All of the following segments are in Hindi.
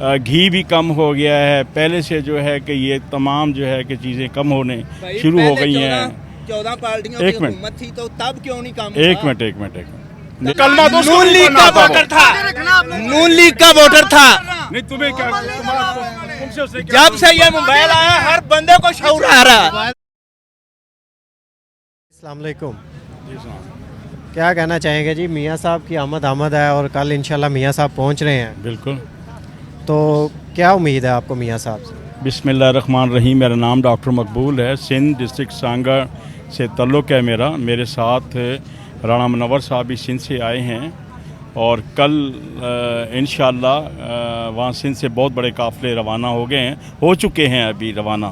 घी भी कम हो गया है पहले से, जो है कि ये तमाम जो है कि चीज़ें कम होने शुरू हो गई हैं। 14 पार्टियों की हुकूमत थी तो तब क्यों नहीं काम? एक मिनट कलमा तो नून लीग का वोटर था, नून लीग का वोटर था। नहीं तुम्हें क्या, तुमसे उसने क्या? जब से ये मोबाइल आया हर बंदे को शऊर आ रहा है। अस्सलाम वालेकुम। क्या कहना चाहेंगे जी, मियाँ साहब की आमद है और कल इंशाल्लाह मियाँ साहब पहुँच रहे हैं, बिल्कुल। तो क्या उम्मीद है आपको मियाँ साहब से? बिस्मिल्लाहिर्रहमानिर्रहीम। मेरा नाम डॉक्टर मकबूल है, सिंध डिस्ट्रिक्ट सांगा से ताल्लुक़ है मेरा। मेरे साथ राणा मुनव्वर साहब भी सिंध से आए हैं और कल इंशाल्लाह वहाँ सिंध से बहुत बड़े काफ़िले रवाना हो गए हैं, हो चुके हैं अभी रवाना।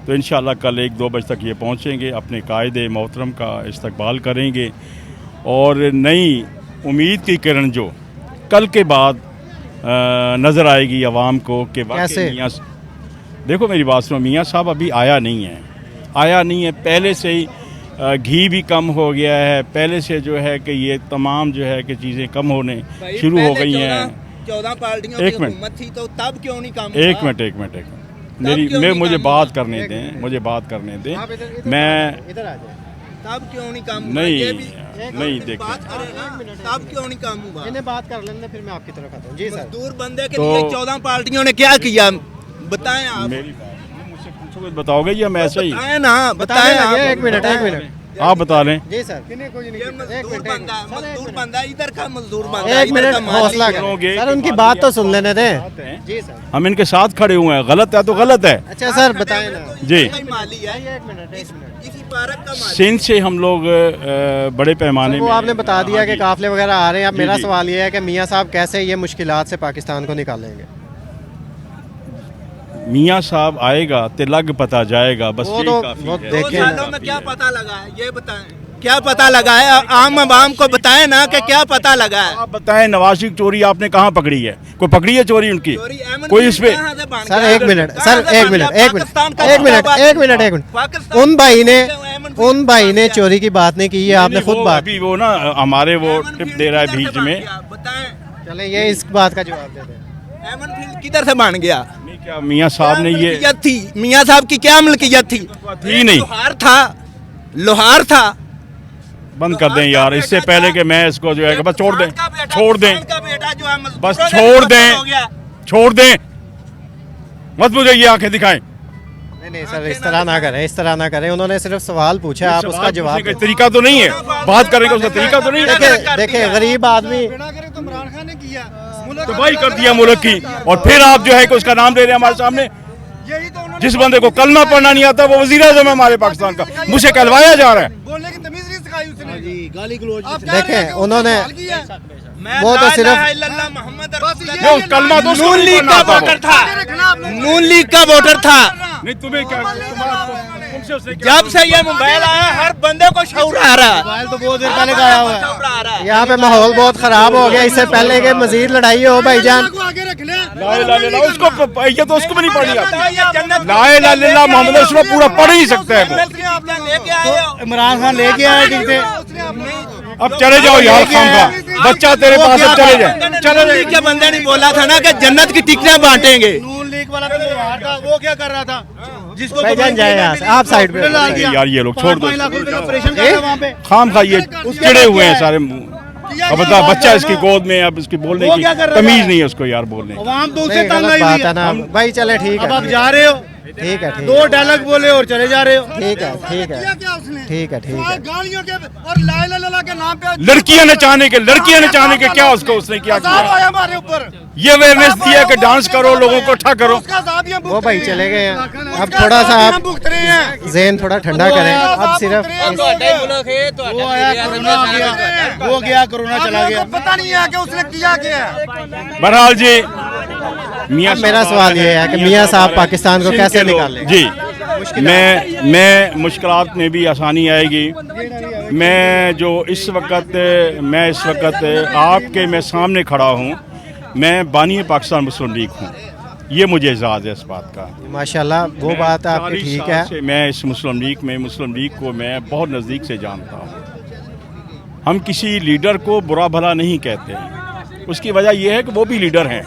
तो इंशाल्लाह कल 1-2 बजे तक ये पहुँचेंगे, अपने कायदे मोहतरम का इस्तकबाल करेंगे और नई उम्मीद की किरण जो कल के बाद नज़र आएगी आवाम को कि कैसे? मियाँ, देखो मेरी बात सुनो, मियाँ साहब अभी आया नहीं है। पहले से ही घी भी कम हो गया है पहले से, जो है कि ये तमाम जो है कि चीज़ें कम होने शुरू हो गई हैं। 14 पार्टियों की हुकूमत थी तो तब क्यों नहीं काम? एक मिनट मुझे बात करने दें, मैं इधर आ जाए। तब क्यों नहीं काम? नहीं देखो, बात करेगा तब क्यों नहीं काम हुआ? इन्हें बात कर लेने, फिर मैं आपकी तरफ आता हूँ। जी सर। मजदूर बंदे के लिए 14 पार्टियों ने क्या किया बताएं आप। मेरी बात मुझसे पूछोगे, बताओगे या मैं ऐसे ही? बताएं ना। एक मिनट आप बता लें। जी सर। ये मजदूर बंदा इधर का मजदूर बंदा। एक मिनट हौसला सुनोगे सर, कि उनकी बात बात तो सुन लेने दें। जी सर। हम इनके साथ खड़े हुए हैं, गलत है तो गलत है। अच्छा सर बताएं ना। जी। माली है। एक मिनट इसी पार्क का माली। सिंध से हम लोग बड़े पैमाने वो में, आपने बता दिया कि काफिले वगैरह आ रहे हैं। अब जी, मेरा जी। सवाल ये है कि मियाँ साहब कैसे ये मुश्किलात से पाकिस्तान को निकालेंगे? मियाँ साहब आएगा तो लग पता जाएगा, बस वो यही तो काफी वो है। देखें 2 सालों में क्या पता लगा है ये बताएं। क्या पता लगा है? आम आवाम को बताएं ना कि क्या पता लगा है। आप बताएं, नवाज शरीफ चोरी आपने कहाँ पकड़ी है? कोई पकड़ी है चोरी उनकी? कोई इस पे? सर एक मिनट उन भाई ने चोरी की बात नहीं की है, आपने खुद बात। अभी वो ना हमारे वो टिप दे रहा है बीच में। बताएं चले ये इस बात का जवाब दे दें। एमन फील्ड किधर से बन गया? नहीं, क्या मियाँ साहब ने ये मलकियत थी? मियाँ साहब की क्या मलकियत थी? थी नहीं। लोहार था। बंद कर दें यार, इससे पहले कि मैं इसको जो है कि बस छोड़ दें बस छोड़ दें मत मुझे ये आंखें दिखाएं। नहीं सर, इस तरह ना करें। उन्होंने सिर्फ सवाल पूछा, आप उसका जवाब का तरीका तो नहीं है, बात करने का उसका तरीका तो नहीं है। देखिए गरीब आदमी तो भाई कर दिया मुल्क की, और फिर आप जो है कि उसका नाम ले रहे हैं हमारे सामने। जिस बंदे को कलमा पढ़ना नहीं आता वो वजीर आज़म है हमारे पाकिस्तान का, मुझे कहलवाया जा रहा है। बोलने की तमीज नहीं सिखाई उसने। गाली गलौज। देखें उन्होंने वो तो सिर्फ कलमा तो नून लीग का वोटर था, नून लीग का वोटर था। नहीं तुम्हें क्या, तुमसे उसने क्या? जब से ये मोबाइल आया हर बंदे को शऊर आ रहा है। मोबाइल तो बहुत देर पहले का आया हुआ है। यहाँ पे माहौल बहुत खराब हो गया। इससे पहले के मजीद लड़ाई हो भाईजान। आगे रख ले। ला इलाहा इल्लल्लाह, उसको ये तो उसको भी नहीं पढ़ी आती। ला इलाहा इल्लल्लाह मोहम्मद रसूलुल्लाह पूरा पढ़ ही सकता है वो। लेके आए हो। इमरान खान लेके आया ठीक थे। अब चले जाओ यार, खामखा बच्चा तेरे पास है, चले जाए। नून लीग के बंदे नहीं बोला था ना कि जन्नत की टिकटें बांटेंगे। नून लीग वाला तो लोहार था, वो क्या कर रहा था? जिसको भाईजान जाए यहाँ से, आप साइड पे। यार ये लोग छोड़ दो, 5 लाख रुपए का ऑपरेशन कर रहा है वहाँ पे। खामखा ये चिड़े हुए हैं सारे। अब बता, बच्चा इसकी गोद में, अब इसकी बोलने वो की क्या कर रहा तमीज था? नहीं है उसको यार बोलने की। अवाम तो उससे नहीं, तंग गलत आई बात हुई है है। ना भाई। चले ठीक अब आप है, जा रहे हो, ठीक है 2 डायलॉग बोले और चले जा रहे हो। ठीक है क्या उसने? ठीक है गालियों के और ला इलाहा इल्लल्लाह के नाम पे लड़कियां नचाने के क्या उसने क्या अज़ाब किया? आया हमारे ऊपर। ये अवेयरनेस दिया कि डांस करो, लोगों को इकट्ठा करो। उसका अज़ाब ये भुगत वो भाई रहे हैं। चले गए हैं। उसका अब थोड़ा सा अज़ाब आप हम भुगत रहे हैं। ज़हन थोड़ा ठंडा करें। अब सिर्फ वो आया कोरोना आ गया, वो गया कोरोना चला गया। पता नहीं है कि उसने किया क्या है। बहरहाल जी, मियाँ मेरा सवाल ये है कि मियाँ साहब पाकिस्तान को कैसे निकालें? जी, मैं मुश्किलात में भी आसानी आएगी। मैं इस वक्त आपके मैं सामने खड़ा हूँ। मैं बानी पाकिस्तान मुस्लिम लीग हूँ, ये मुझे एजाज़ है इस बात का। माशाल्लाह, वो बात आपकी 40 ठीक साल है। से मैं इस मुस्लिम लीग को मैं बहुत नज़दीक से जानता हूँ। हम किसी लीडर को बुरा भला नहीं कहते हैं, उसकी वजह यह है कि वो भी लीडर हैं।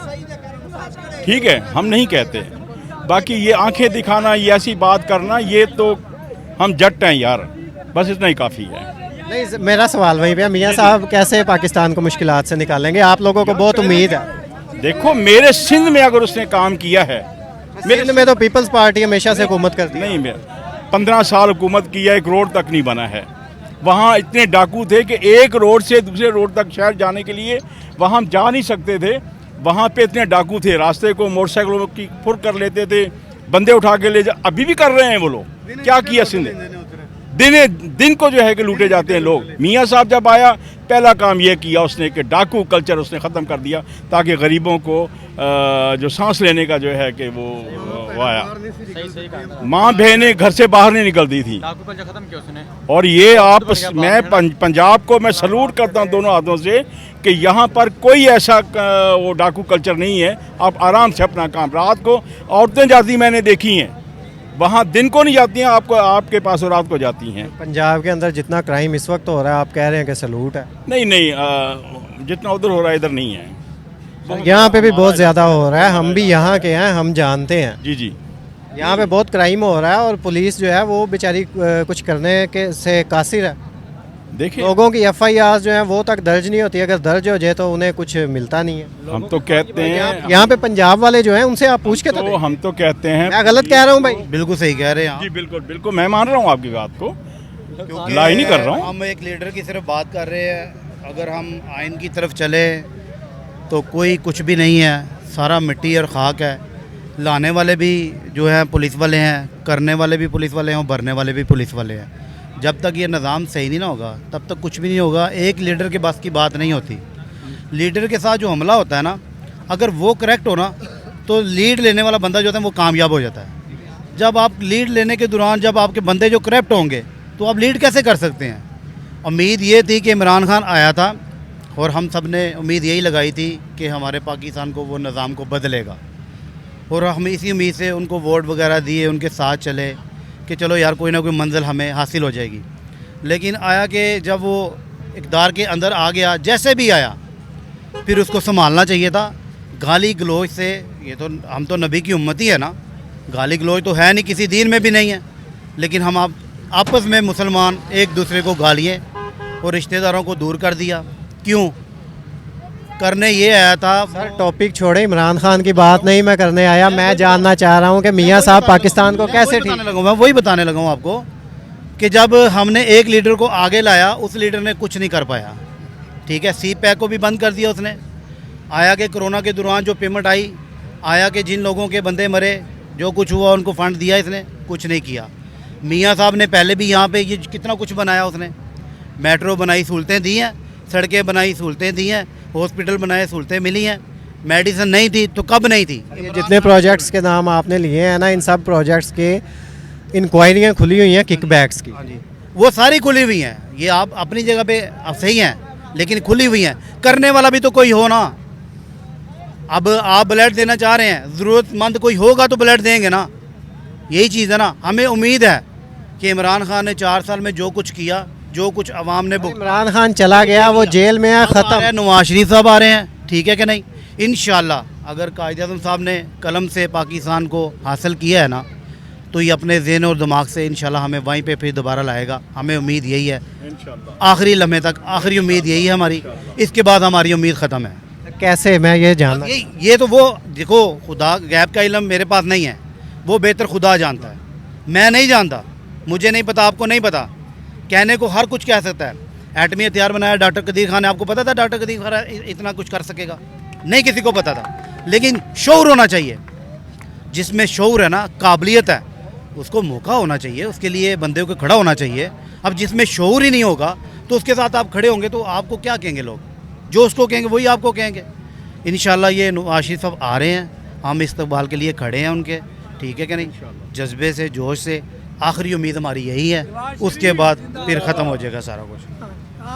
ठीक है, हम नहीं कहते। बाकी ये आंखें दिखाना, ये ऐसी बात करना, ये तो हम जट हैं यार, बस इतना ही काफ़ी है। नहीं, मेरा सवाल वहीं पे है, मियाँ साहब कैसे पाकिस्तान को मुश्किलात से निकालेंगे? आप लोगों को बहुत उम्मीद है। देखो, मेरे सिंध में अगर उसने काम किया है, सिंध में तो पीपल्स पार्टी हमेशा से हुकूमत करती है। नहीं, 15 साल हुकूमत की है, एक रोड तक नहीं बना है। वहाँ इतने डाकू थे कि एक रोड से दूसरे रोड तक शहर जाने के लिए वहाँ हम जा नहीं सकते थे। वहाँ पे इतने डाकू थे, रास्ते को मोटरसाइकिलों की फुर कर लेते थे, बंदे उठा के ले जा, अभी भी कर रहे हैं वो लोग। क्या किया सिंध ने? दिन को जो है कि लूटे जाते हैं लोग। मियाँ साहब जब आया, पहला काम ये किया उसने कि डाकू कल्चर उसने ख़त्म कर दिया, ताकि गरीबों को जो सांस लेने का जो है कि वो आया। माँ बहनें घर से बाहर नहीं निकलती थी, डाकू कल्चर खत्म किया उसने। और ये आपस मैं पंजाब को मैं सलूट करता हूँ दोनों हाथों से कि यहाँ पर कोई ऐसा वो डाकू कल्चर नहीं है। आप आराम से अपना काम, रात को औरतें जाती मैंने देखी हैं, वहाँ दिन को नहीं जाती हैं, आपको आपके पास और रात को जाती हैं। पंजाब के अंदर जितना क्राइम इस वक्त हो रहा है, आप कह रहे हैं कि सलूट है। नहीं, जितना उधर हो रहा है इधर नहीं है। यहाँ पे भी बहुत ज़्यादा हो रहा है, हम भी यहाँ के हैं, हम जानते हैं। जी जी, यहाँ पे बहुत क्राइम हो रहा है और पुलिस जो है वो बेचारी कुछ करने के से कासिर है। देखिए, लोगों की FIR जो है वो तक दर्ज नहीं होती, अगर दर्ज हो जाए तो उन्हें कुछ मिलता नहीं है। हम तो कहते हैं, यहाँ पे पंजाब वाले जो हैं उनसे आप पूछ के तो हम तो कहते हैं, मैं गलत कह रहा हूँ भाई? बिल्कुल सही कह रहे हैं जी, आप। बिल्कुल बिल्कुल, मैं मान रहा हूँ आपकी बात को, क्योंकि लाई नहीं कर रहा हूँ। हम एक लीडर की सिर्फ बात कर रहे हैं। अगर हम आइन की तरफ चले तो कोई कुछ भी नहीं है, सारा मिट्टी और खाक है। लाने वाले भी जो हैं पुलिस वाले हैं, करने वाले भी पुलिस वाले हैं और भरने वाले भी पुलिस वाले हैं। जब तक ये निज़ाम सही नहीं ना होगा तब तक कुछ भी नहीं होगा। एक लीडर के बस की बात नहीं होती। लीडर के साथ जो हमला होता है ना, अगर वो करेक्ट हो ना तो लीड लेने वाला बंदा जो होता है वो कामयाब हो जाता है। जब आप लीड लेने के दौरान जब आपके बंदे जो करेक्ट होंगे तो आप लीड कैसे कर सकते हैं? उम्मीद ये थी कि इमरान खान आया था और हम सब ने उम्मीद यही लगाई थी कि हमारे पाकिस्तान को वो निज़ाम को बदलेगा, और हम इसी उम्मीद से उनको वोट वगैरह दिए, उनके साथ चले कि चलो यार कोई ना कोई मंजिल हमें हासिल हो जाएगी। लेकिन आया कि जब वो इक़्तिदार के अंदर आ गया, जैसे भी आया, फिर उसको संभालना चाहिए था। गाली गलोच से, ये तो हम तो नबी की उम्मती है ना, गाली गलोच तो है नहीं, किसी दीन में भी नहीं है। लेकिन हम आपस में मुसलमान एक दूसरे को गालियाँ और रिश्तेदारों को दूर कर दिया। क्यों करने ये आया था? सर टॉपिक छोड़े, इमरान खान की बात नहीं मैं करने आया। मैं जानना चाह रहा हूँ कि मियाँ साहब पाकिस्तान को कैसे ठीक? मैं वही बताने लगा हूँ आपको कि जब हमने एक लीडर को आगे लाया, उस लीडर ने कुछ नहीं कर पाया। ठीक है, CPAC को भी बंद कर दिया उसने। आया कि कोरोना के दौरान जो पेमेंट आई, आया कि जिन लोगों के बंदे मरे, जो कुछ हुआ उनको फ़ंड दिया, इसने कुछ नहीं किया। मियाँ साहब ने पहले भी यहाँ पे ये कितना कुछ बनाया उसने। मेट्रो बनाई, सहूलतें दी हैं, सड़कें बनाई, सहूलतें दी हैं, हॉस्पिटल बनाए, सहूलतें मिली हैं। मेडिसिन नहीं थी तो कब नहीं थी? ये जितने प्रोजेक्ट्स के नाम आपने लिए हैं ना, इन सब प्रोजेक्ट्स के इंक्वायरियाँ खुली हुई हैं किकबैक्स की। वो सारी खुली हुई हैं। ये आप अपनी जगह पे आप सही हैं, लेकिन खुली हुई हैं। करने वाला भी तो कोई हो ना। अब आप ब्लड देना चाह रहे हैं, ज़रूरतमंद कोई होगा तो ब्लड देंगे ना। यही चीज़ है ना। हमें उम्मीद है कि इमरान खान ने 4 साल में जो कुछ किया, जो कुछ अवाम ने इमरान खान चला गया, वो जेल में है, ख़त्म। नवाज शरीफ साहब आ रहे हैं, ठीक है कि नहीं? इंशाल्लाह अगर कायद-ए-आज़म साहब ने कलम से पाकिस्तान को हासिल किया है ना, तो ये अपने ज़हन और दिमाग से इंशाल्लाह हमें वहीं पे फिर दोबारा लाएगा। हमें उम्मीद यही है, आखिरी लम्हे तक आखिरी उम्मीद यही है हमारी। इसके बाद हमारी उम्मीद ख़त्म है। कैसे? मैं ये जानना, ये तो वो देखो, खुदा गैब का इल्म मेरे पास नहीं है, वो बेहतर खुदा जानता है। मैं नहीं जानता, मुझे नहीं पता, आपको नहीं पता। कहने को हर कुछ कह सकता है। एटमी हथियार बनाया डॉक्टर कदीर खान ने, आपको पता था डॉक्टर कदीर खान इतना कुछ कर सकेगा? नहीं, किसी को पता था। लेकिन शऊर होना चाहिए। जिसमें शऊर है ना, काबिलियत है, उसको मौका होना चाहिए, उसके लिए बंदे को खड़ा होना चाहिए। अब जिसमें शऊर ही नहीं होगा तो उसके साथ आप खड़े होंगे तो आपको क्या कहेंगे लोग? जो उसको कहेंगे वही आपको कहेंगे। इंशाल्लाह ये नवाज शरीफ साहब आ रहे हैं, हम इस्तकबाल के लिए खड़े हैं उनके, ठीक है कि नहीं? जज्बे से, जोश से। आखिरी उम्मीद हमारी यही है, उसके बाद फिर ख़त्म हो जाएगा सारा कुछ,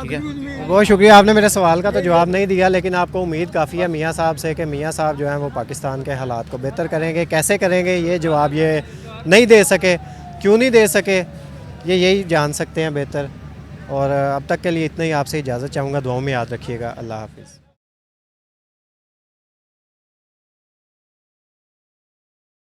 ठीक है? बहुत शुक्रिया, आपने मेरे सवाल का तो जवाब नहीं दिया, लेकिन आपको उम्मीद काफ़ी है मियाँ साहब से कि मियाँ साहब जो हैं वो पाकिस्तान के हालात को बेहतर करेंगे। कैसे करेंगे ये जवाब ये नहीं दे सके। क्यों नहीं दे सके ये यही जान सकते हैं बेहतर। और अब तक के लिए इतना ही, आपसे इजाज़त चाहूँगा। दुआओं में याद रखिएगा। अल्लाह हाफिज़।